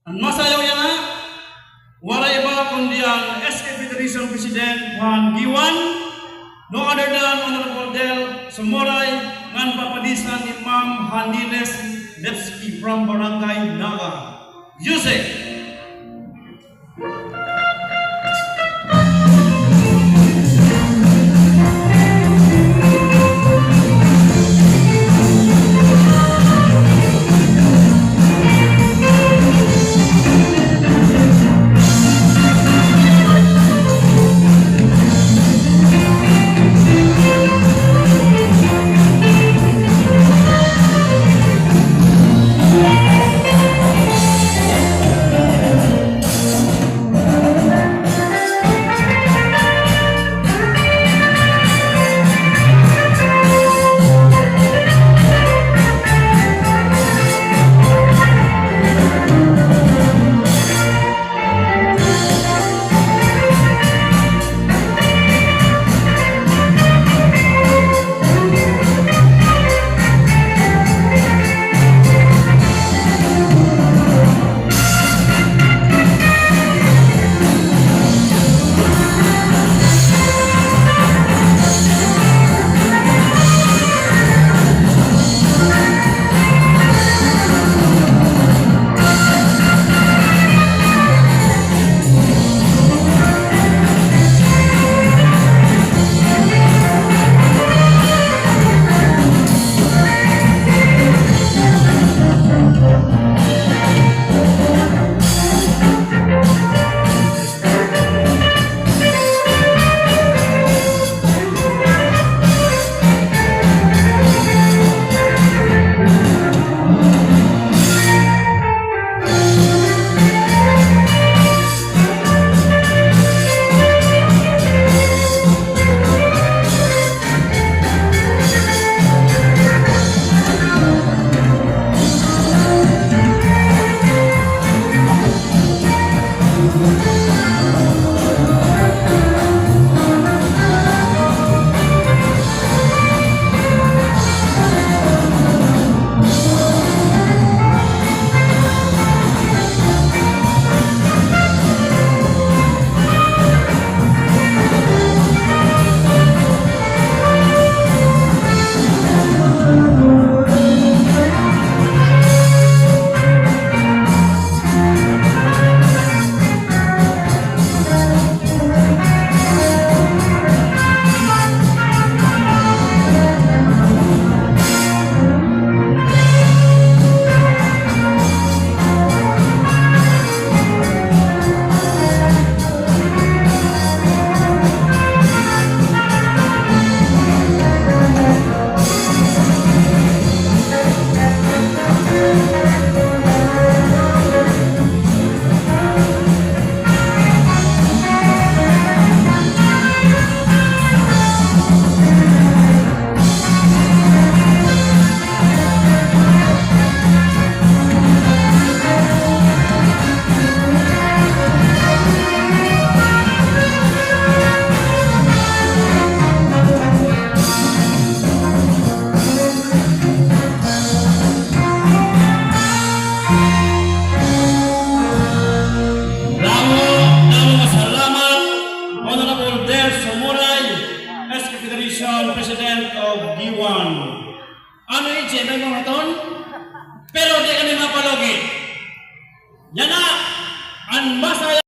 Ang masayaw yan na, waray iba kundi ang SK Federation President Juan Giwan, no other than Honorable Del Sumuray, ngan papadisan ni Ma'am Haniles Levski from Barangay Naga. Yusek! President of G1. Ano yung may mga ton? Pero di kami mapalogi. Yan na ang masaya.